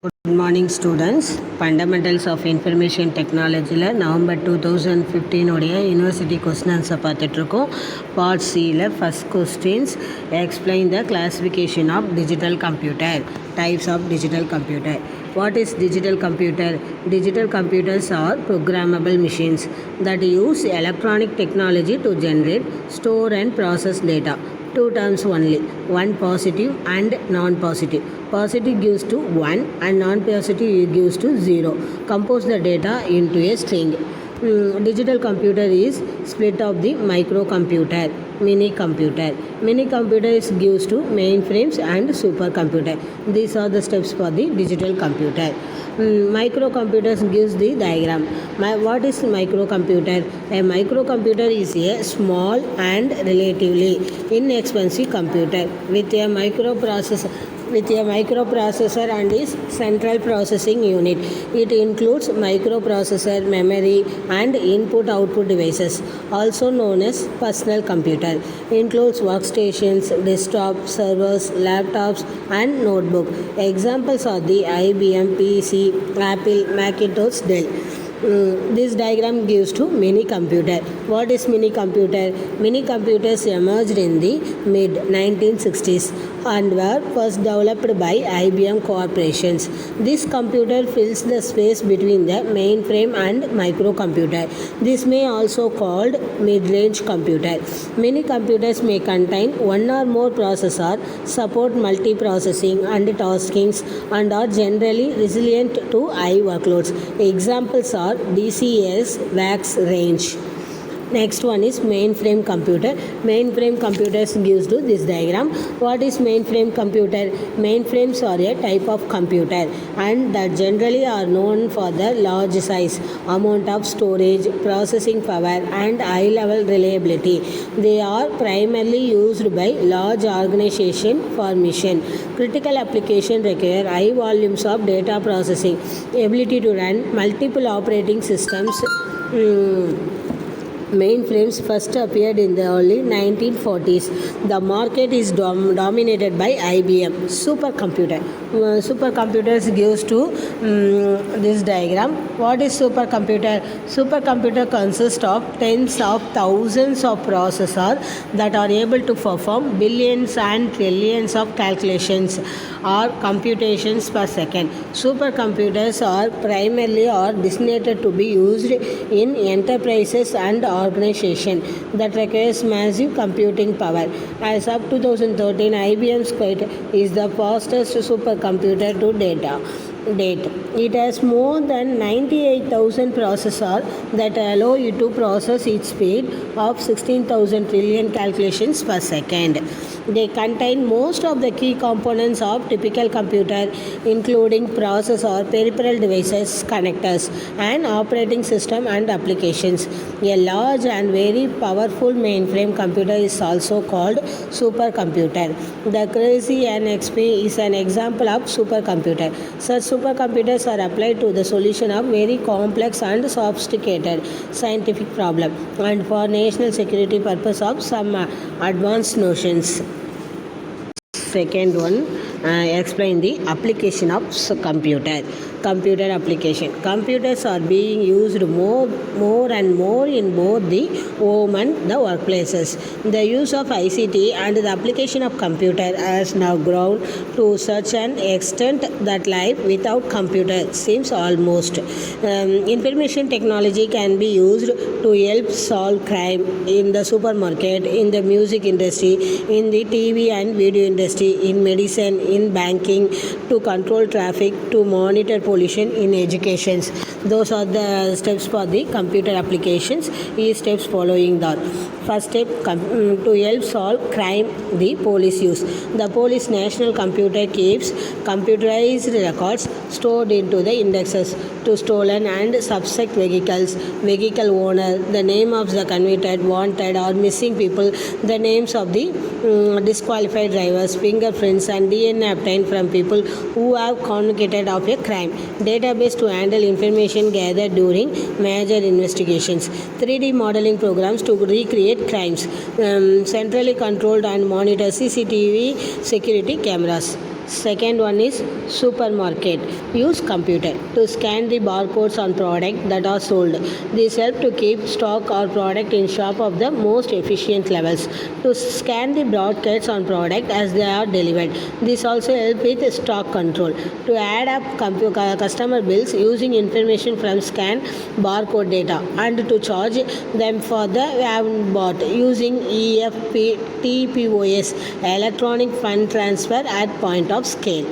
Good morning students. Fundamentals of Information Technology November 2015 உடைய university question answer பார்த்துட்ருக்கோம். Part சியில் first questions explain the classification of digital computer. Types of digital computer. What is digital computer? Digital computers are programmable machines that use electronic technology to generate, store and process data. Two terms only, one positive and non-positive. Positive gives to 1 and non-positive gives to 0. Compose the data into a string. Digital computer is split of the microcomputer, mini computer. Mini computer is gives to mainframes and supercomputer. These are the steps for the digital computer. Microcomputers gives the diagram. What is microcomputer? A microcomputer is a small and relatively inexpensive computer with a microprocessor and its central processing unit. It includes microprocessor, memory and input-output devices, also known as personal computer. Includes workstations, desktop, servers, laptops and notebook. Examples are the IBM, PC, Apple, Macintosh, Dell. This diagram gives to mini computer. What is mini computer? Mini computers emerged in the mid 1960s and were first developed by IBM corporations. This computer fills the space between the mainframe and microcomputer. This may also called mid-range computer. Mini computers may contain one or more processor, support multiprocessing and taskings, and are generally resilient to high workloads. Examples are DCS, VAX range. Next one is mainframe computer. Mainframe computers gives to this diagram. What is mainframe computer? Mainframes are a type of computer and that generally are known for their large size, amount of storage, processing power and high level reliability. They are primarily used by large organization for mission. Critical application require high volumes of data processing, ability to run multiple operating systems. Mainframes first appeared in the early 1940s. The market is dominated by IBM. Supercomputer. Supercomputers gives to this diagram. What is supercomputer? Supercomputer consists of tens of thousands of processors that are able to perform billions and trillions of calculations or computations per second. Supercomputers are primarily designated to be used in enterprises and organization that requires massive computing power. As of 2013, IBM Squid is the fastest supercomputer to date. It has more than 98,000 processors that allow it to process its speed of 16,000 trillion calculations per second. They contain most of the key components of typical computer, including processor, peripheral devices, connectors, and operating system and applications. A large and very powerful mainframe computer is also called supercomputer. The Crazy NXP is an example of supercomputer. Such supercomputers are applied to the solution of very complex and sophisticated scientific problem and for national security purpose of some advanced notions. Second one, explain the application of computer application. Computers are being used more and more in both the home and the workplaces. The use of ICT and the application of computer has now grown to such an extent that life without computer seems almost. Information technology can be used to help solve crime in the supermarket, in the music industry, in the TV and video industry, in medicine, in banking, to control traffic, to monitor pollution in education. Those are the steps for the computer applications. These steps following that. First step, to help solve crime, the police use. The police national computer keeps computerized records stored into the indexes to stolen and suspect vehicles, vehicle owner, the name of the convicted, wanted or missing people, the names of the disqualified drivers, fingerprints and DNA obtained from people who have convicted of a crime. Database to handle information gathered during major investigations. 3D modeling programs to recreate crimes. Centrally controlled and monitor CCTV security cameras. Second one is supermarket. Use computer to scan the barcodes on product that are sold. This help to keep stock or product in shop of the most efficient levels. To scan the broadcasts on product as they are delivered. This also help with stock control. To add up customer bills using information from scan barcode data and to charge them for the bought using EFT TPOS electronic fund transfer at point of scale.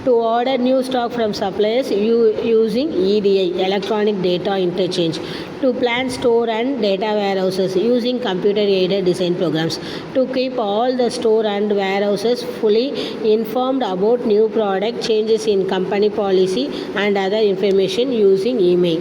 To order new stock from suppliers using EDI electronic data interchange. To plan store and data warehouses using computer aided design programs. To keep all the store and warehouses fully informed about new product changes in company policy and other information using email.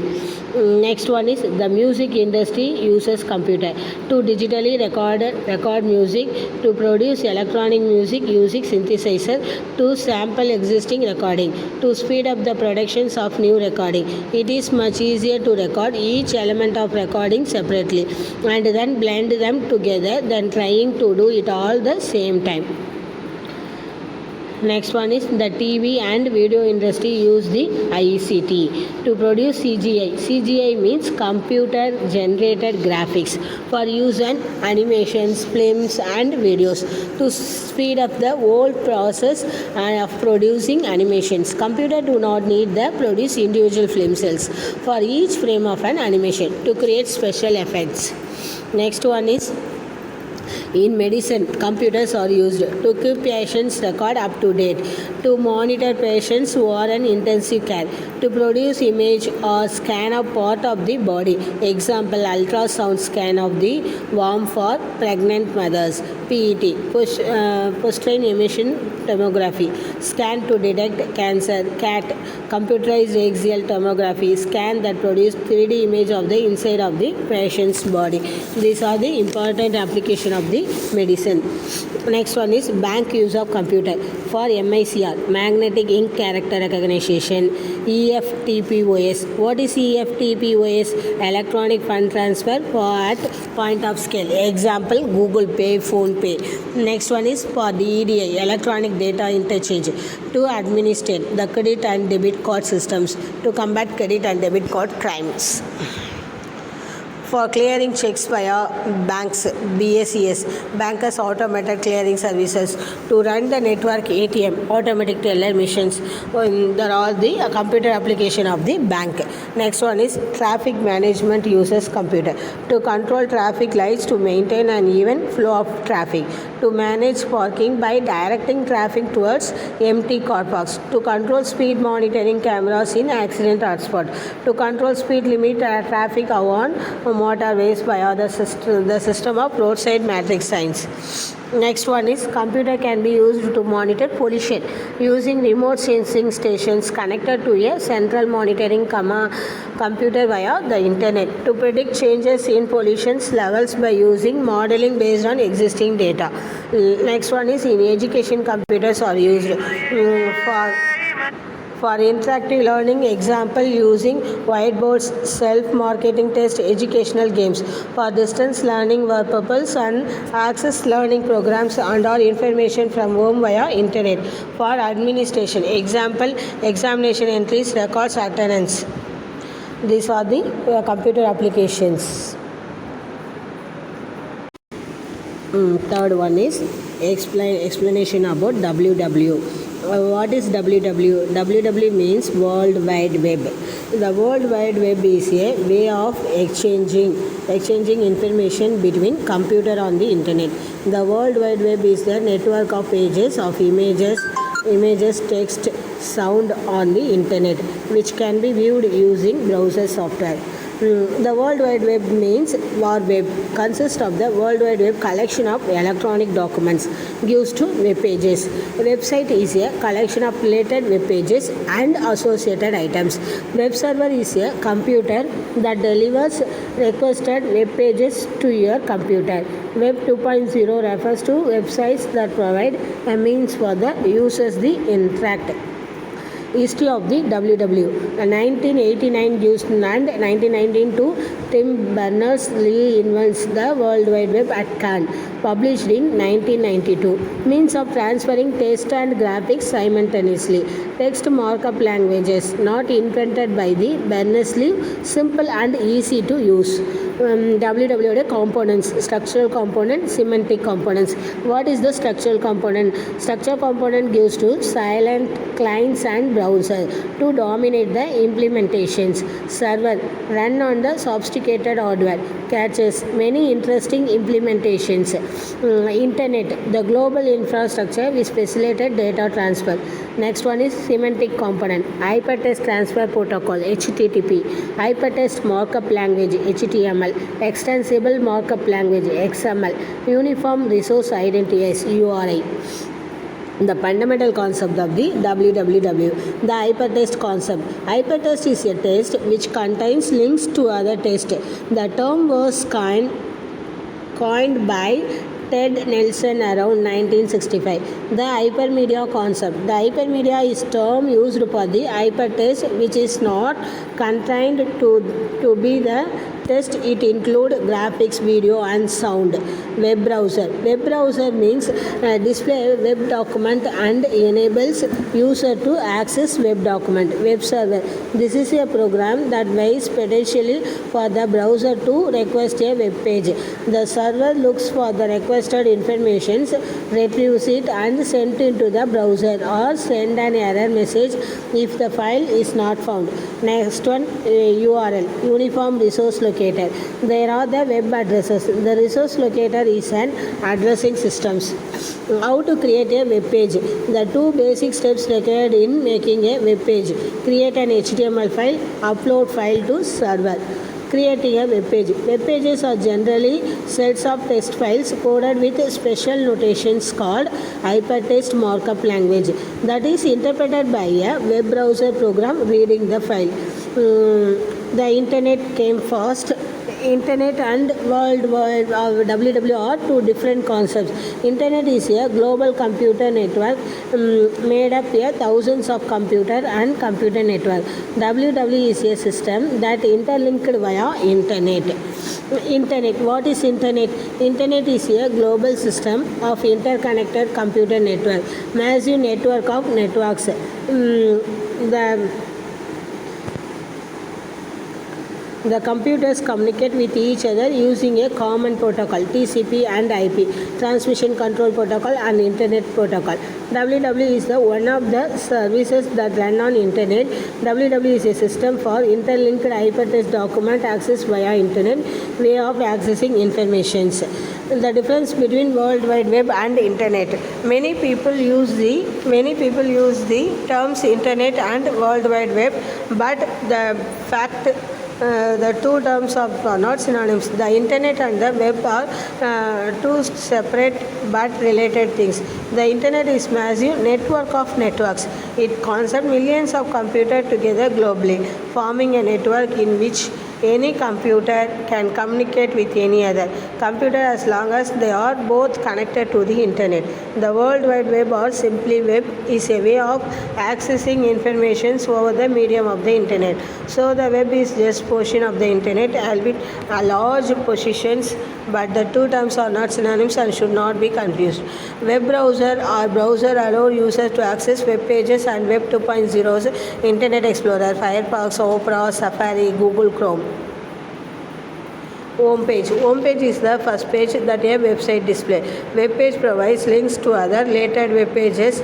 Next one is the music industry uses computer to digitally record music, to produce electronic music using synthesizer, to sample existing recording, to speed up the productions of new recording. It is much easier to record each element of recording separately and then blend them together than trying to do it all the same time. Next one is the TV and video industry use the ICT to produce CGI. CGI means computer generated graphics for use in animations, films and videos to speed up the whole process of producing animations. Computer do not need the produce individual film cells for each frame of an animation to create special effects. Next one is in medicine, computers are used to keep patients' record up to date, to monitor patients who are in intensive care, to produce image or scan a part of the body. Example, ultrasound scan of the womb for pregnant mothers. PET, post-train emission tomography, scan to detect cancer. CAT, computerized axial tomography, scan that produce 3D image of the inside of the patient's body. These are the important application of the medicine. Next one is bank use of computer for MICR, magnetic ink character recognition. EFTPOS. What is EFTPOS? Electronic fund transfer for at point of scale. Example, Google Pay, Phone Pay. Next one is for the EDI, electronic data interchange, to administrate the credit and debit card systems to combat credit and debit card crimes. For clearing checks via banks, BACS, Bankers Automated Clearing Services, to run the network ATM, automatic teller machines. There are the computer application of the bank. Next one is traffic management uses computer to control traffic lights, to maintain an even flow of traffic, to manage parking by directing traffic towards empty car parks, to control speed monitoring cameras in accident hotspot, to control speed limit traffic on motorways via the system of roadside matrix signs. Next one is computer can be used to monitor pollution using remote sensing stations connected to a central monitoring computer via the internet, to predict changes in pollution levels by using modeling based on existing data. Next one is in education, computers are used for interactive learning, example using whiteboards, self-marketing test, educational games. For distance learning purposes and access learning programs and or information from home via internet. For administration, example, examination entries, records, attendance. These are the computer applications. Third one is explanation about WW. What is WW? WW means World Wide Web. The World Wide Web is a way of exchanging information between computer on the internet. The World Wide Web is the network of pages of images, text, sound on the internet, which can be viewed using browser software. The World Wide Web means Web consists of the World Wide Web collection of electronic documents gives to web pages. Website is a collection of related web pages and associated items. Web server is a computer that delivers requested web pages to your computer. Web 2.0 refers to websites that provide a means for the users to interact. History of the WW. 1989 Juice and 1992 Tim Berners-Lee invents the World Wide Web at Cannes. Published in 1992. Means of transferring text and graphics simultaneously. Text markup languages not invented by the Berners-Lee, simple and easy to use. WWW components, structural component, semantic components. What is the structural component? Structural component gives to silent clients and browser to dominate the implementations. Server run on the sophisticated hardware, catches many interesting implementations. Internet, the global infrastructure which facilitated data transfer. Next one is semantic component, hypertext transfer protocol, HTTP, hypertext markup language, HTML, extensible markup language, XML, uniform resource identifiers, URI. The fundamental concept of the WWW. The hypertext concept. Hypertext is a text which contains links to other text. The term was coined by Ted Nelson around 1965. The hypermedia concept. The hypermedia is term used for the hypertext which is not confined to be the text. It include graphics, video and sound. Web browser. Web browser means display web document and enables user to access web document. Web server. This is a program that waits potentially for the browser to request a web page. The server looks for the requested information, retrieves it and sent into the browser or send an error message if the file is not found. Next one, URL, uniform resource locator. There are the web addresses. The resource locator is an addressing system. How to create a web page? The two basic steps required in making a web page. Create an HTML file, upload file to server. Creating a web page. Web pages are generally sets of text files coded with special notations called hypertext markup language that is interpreted by a web browser program reading the file. The internet came first. Internet and World Wide WW are two different concepts. Internet is a global computer network made up of thousands of computer and computer network. WW is a system that interlinked via internet. Internet. What is internet? Internet is a global system of interconnected computer network. Massive network of networks. The computers communicate with each other using a common protocol, TCP and IP, Transmission Control Protocol and Internet Protocol. WW is one of the services that run on Internet. WW is a system for interlinked hypertext document access via Internet, way of accessing information. The difference between World Wide Web and Internet. Many people use the terms Internet and World Wide Web, but the two terms are not synonyms. The internet and the web are two separate but related things. The internet is massive network of networks. It connects millions of computers together globally, forming a network in which any computer can communicate with any other computer as long as they are both connected to the internet. The World Wide Web or simply web is a way of accessing information over the medium of the internet. So the web is just portion of the internet, albeit a large positions, but the two terms are not synonyms and should not be confused. Web browser or browser allow users to access web pages and Web 2.0's Internet Explorer, Firefox, Opera, Safari, Google Chrome. Home page. Home page is the first page that a website display. Web page provides links to other related web pages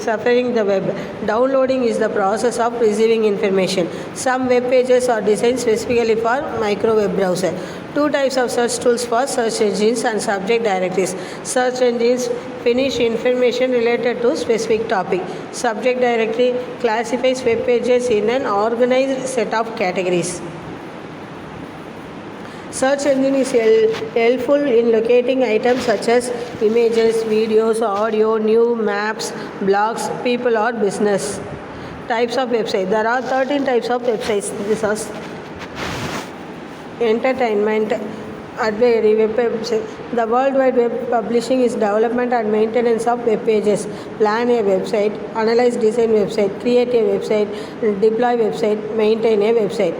surfacing the web. Downloading is the process of receiving information. Some web pages are designed specifically for micro web browser. Two types of search tools for search engines and subject directories. Search engines furnish information related to specific topic. Subject directory classifies web pages in an organized set of categories. Search engine is helpful in locating items such as images, videos, audio, news, maps, blogs, people or business. Types of websites. There are 13 types of websites. This is entertainment, Advisory web website. The World Wide Web publishing is development and maintenance of web pages. Plan a website, analyze design website, create a website, deploy website, maintain a website.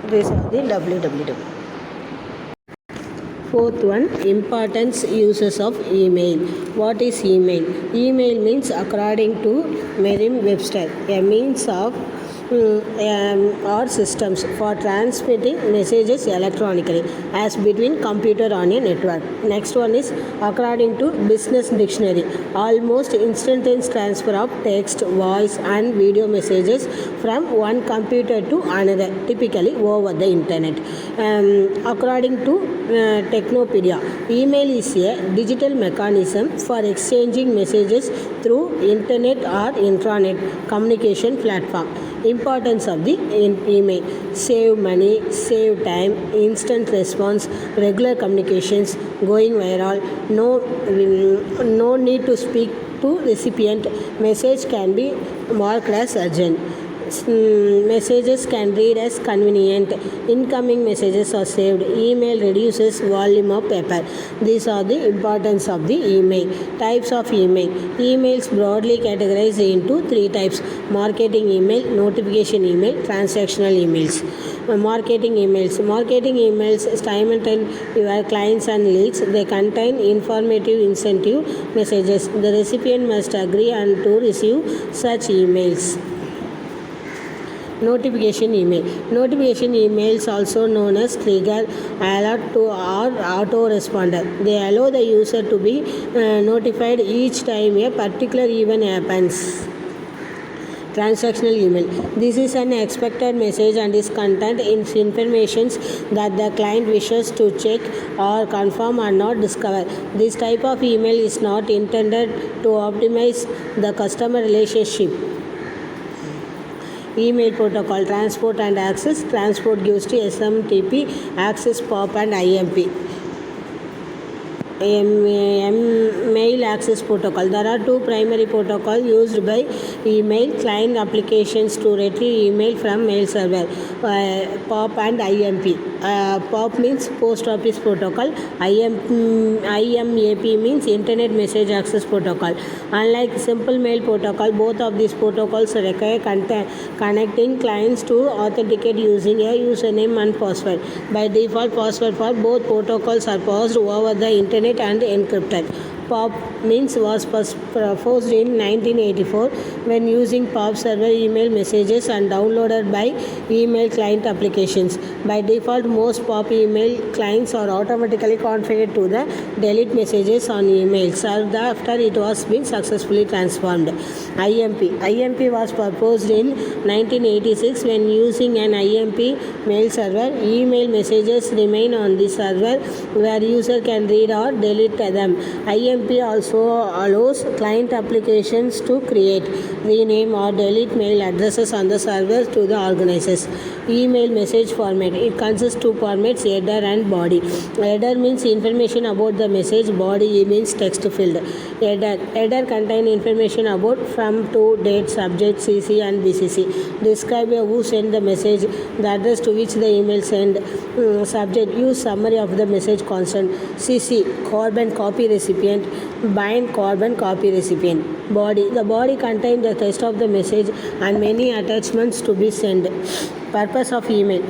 These are the www. Fourth one, importance uses of email. What is email? Email means, according to Merriam-Webster, a means of or systems for transmitting messages electronically as between computer on a network. Next one is, according to Business Dictionary, almost instantaneous transfer of text, voice and video messages from one computer to another, typically over the internet. According to Technopedia, email is a digital mechanism for exchanging messages through internet or intranet communication platform. Importance of the email: save money, save time, instant response, regular communications, going viral, no need to speak to recipient, message can be marked as urgent. Messages can read as convenient. Incoming messages are saved. Email reduces volume of paper. These are the importance of the email. Types of email. Emails broadly categorized into three types: marketing email, notification email, transactional emails. Marketing emails. Marketing emails stimulate your clients and leads. They contain informative incentive messages. The recipient must agree and to receive such emails. Notification email. Notification emails, also known as trigger, alert to or autoresponder. They allow the user to be notified each time a particular event happens. Transactional email. This is an expected message and is contained in information that the client wishes to check or confirm or not discover. This type of email is not intended to optimize the customer relationship. Email protocol. Transport and access. Transport gives to SMTP, access POP and IMP. Mail access protocol. There are two primary protocols used by email client applications to retrieve email from mail server: POP and IMP. POP means post office protocol. IMAP means internet message access protocol. Unlike simple mail protocol, both of these protocols require connecting clients to authenticate using a username and password. By default, password for both protocols are passed over the internet and encrypted. POP means was proposed in 1984 when using POP server email messages and downloaded by email client applications. By default, most POP email clients are automatically configured to the delete messages on emails after it was been successfully transformed. IMP was proposed in 1986 when using an IMP mail server. Email messages remain on the server where user can read or delete them. IMP also allows client applications to create, rename or delete mail addresses on the server to the organizers. Email message format. It consists two formats: header and body. Header means information about the message. Body means text field. Header contain information about from, to, date, subject, CC and BCC. Describe who sent the message, the address to which the email sent. Subject. Use summary of the message constant. CC. Carbon copy recipient. Bind carbon copy recipient. Body. The body contains the text of the message and many attachments to be sent. Purpose of email.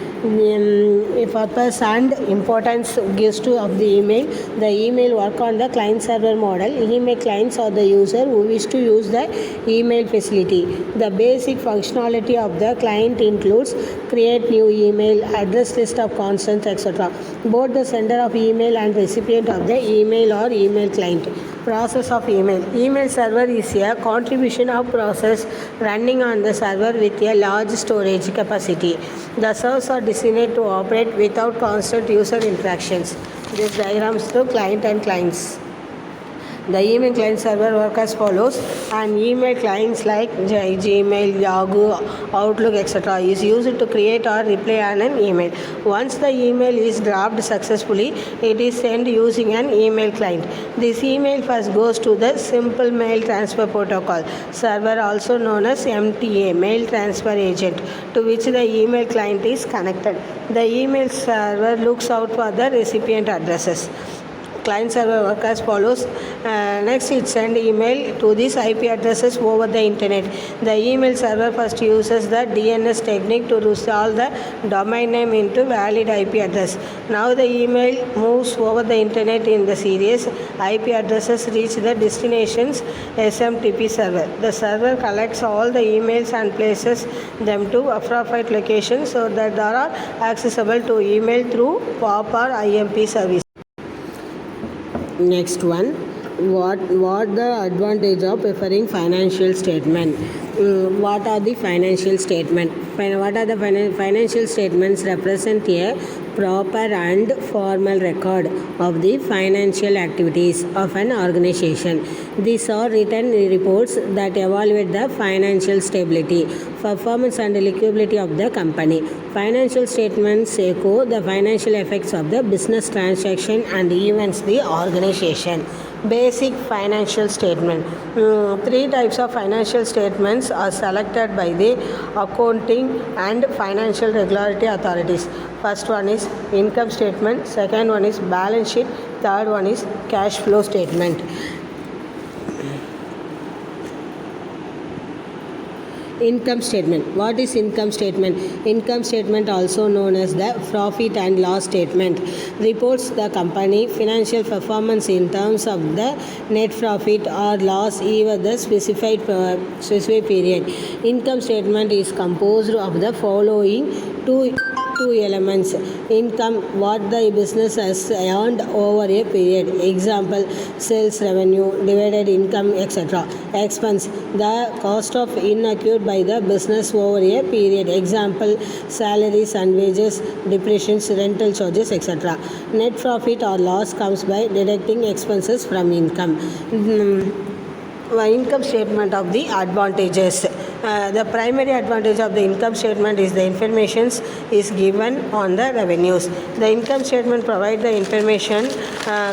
Purpose and importance gives to of the email. The email work on the client server model. Email clients are the user who wish to use the email facility. The basic functionality of the client includes create new email, address list of constants, etc. Both the sender of email and recipient of the email or email client. Process of email. Email server is a contribution of process running on the server with a large storage capacity. The servers are designed to operate without constant user interactions. This diagrams to client and clients. The email client server work as follows. An email clients like Gmail, Yahoo, Outlook, etc. is used to create or reply on an email. Once the email is drafted successfully, it is sent using an email client. This email first goes to the Simple Mail Transfer Protocol server, also known as MTA, Mail Transfer Agent, to which the email client is connected. The email server looks out for the recipient addresses. Client server work as follows. Next, it send email to these IP addresses over the internet. The email server first uses the DNS technique to resolve the domain name into valid IP address. Now the email moves over the internet in the series. IP addresses reach the destination's SMTP server. The server collects all the emails and places them to appropriate locations so that they are accessible to email through POP or IMP service. Next one, what the advantage of preferring financial statement? What are the financial statement? What are the financial statements? Represent a proper and formal record of the financial activities of an organization. These are written reports that evaluate the financial stability, performance and liquidity of the company. Financial statements echo the financial effects of the business transaction and events the organization. Basic financial statement. Three types of financial statements are selected by the accounting and financial regulatory authorities. First one is income statement, second one is balance sheet, third one is cash flow statement. Income statement. What is income statement? Income statement, also known as the profit and loss statement, reports the company financial performance in terms of the net profit or loss over the specified period. Income statement is composed of the following two elements. Income, what the business has earned over a period, example sales revenue, divided income, etc. Expense, the cost of incurred by the business over a period, example salaries and wages, depreciations, rental charges, etc. Net profit or loss comes by deducting expenses from income. Income statement of the advantages. The primary advantage of the income statement is the information is given on the revenues. The income statement provides the information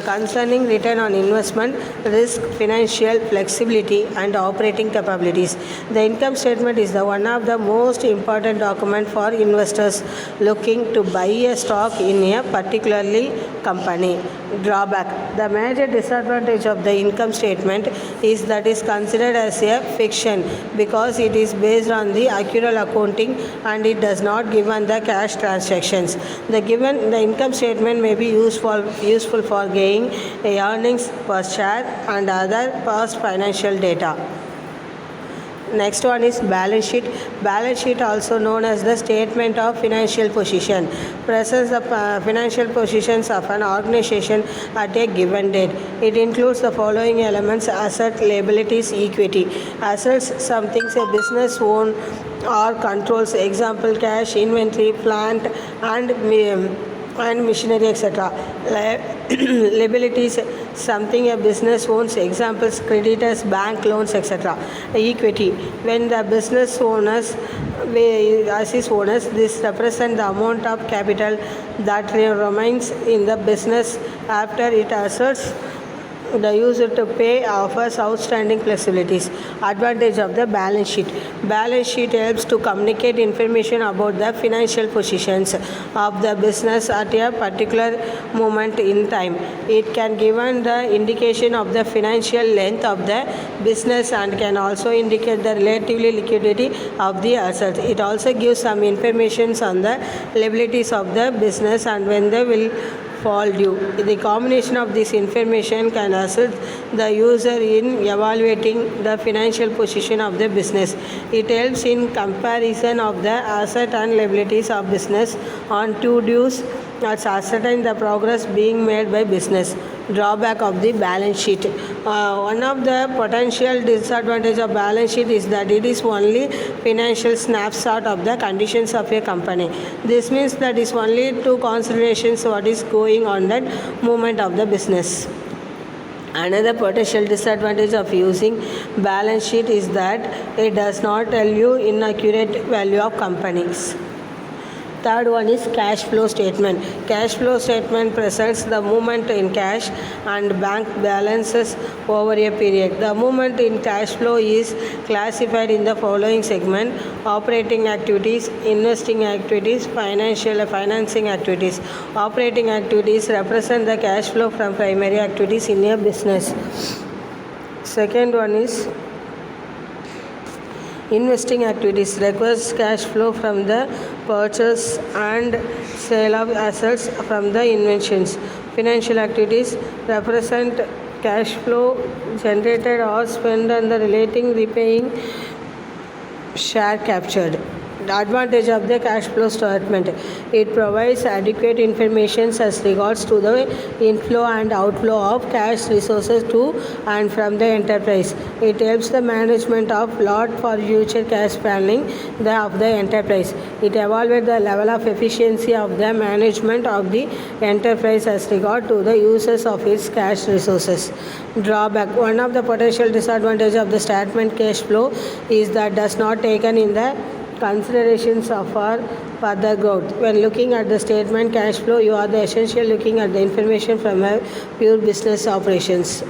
concerning return on investment, risk, financial flexibility and operating capabilities. The income statement is the one of the most important document for investors looking to buy a stock in a particularly company. Drawback. The major disadvantage of the income statement is that is considered as a fiction because it is based on the accurate accounting and it does not give on the cash transactions. The income statement may be useful for gaining earnings per share and other past financial data. Next one is balance sheet. Balance sheet, also known as the statement of financial position, presents the financial positions of an organization at a given date. It includes the following elements: asset, liabilities, equity. Assets, some things a business owns or controls, example cash, inventory, plant and machinery, etc. Liabilities, something a business owns, examples creditors, bank loans, etc. Equity, when the business owners assist owners, this represents the amount of capital that remains in the business after it asserts the user to pay offers outstanding flexibilities. Advantage of the balance sheet. Balance sheet helps to communicate information about the financial positions of the business at a particular moment in time. It can give the indication of the financial length of the business and can also indicate the relatively liquidity of the assets. It also gives some information on the liabilities of the business and when they will fall due. The combination of this information can assist the user in evaluating the financial position of the business. It helps in comparison of the asset and liabilities of business on two dues as ascertain the progress being made by business. Drawback of the balance sheet. One of the potential disadvantage of balance sheet is that it is only financial snapshot of the conditions of a company. This means that is only two considerations what is going on that moment of the business. Another potential disadvantage of using balance sheet is that it does not tell you inaccurate value of companies. Third one is cash flow statement. Cash flow statement presents the movement in cash and bank balances over a period. The movement in cash flow is classified in the following segment: operating activities, investing activities, financing activities. Operating activities represent the cash flow from primary activities in a business. Second one is investing activities requires cash flow from the purchase and sale of assets from the inventions. Financial activities represent cash flow generated or spent on the relating repaying share captured. The advantage of the cash flow statement: it provides adequate information as regards to the inflow and outflow of cash resources to and from the enterprise. It helps the management of lot for future cash planning of the enterprise. It evaluates the level of efficiency of the management of the enterprise as regard to the uses of its cash resources. Drawback: one of the potential disadvantages of the statement cash flow is that does not taken in the considerations of our further growth. When looking at the statement cash flow, you are essentially looking at the information from a pure business operations.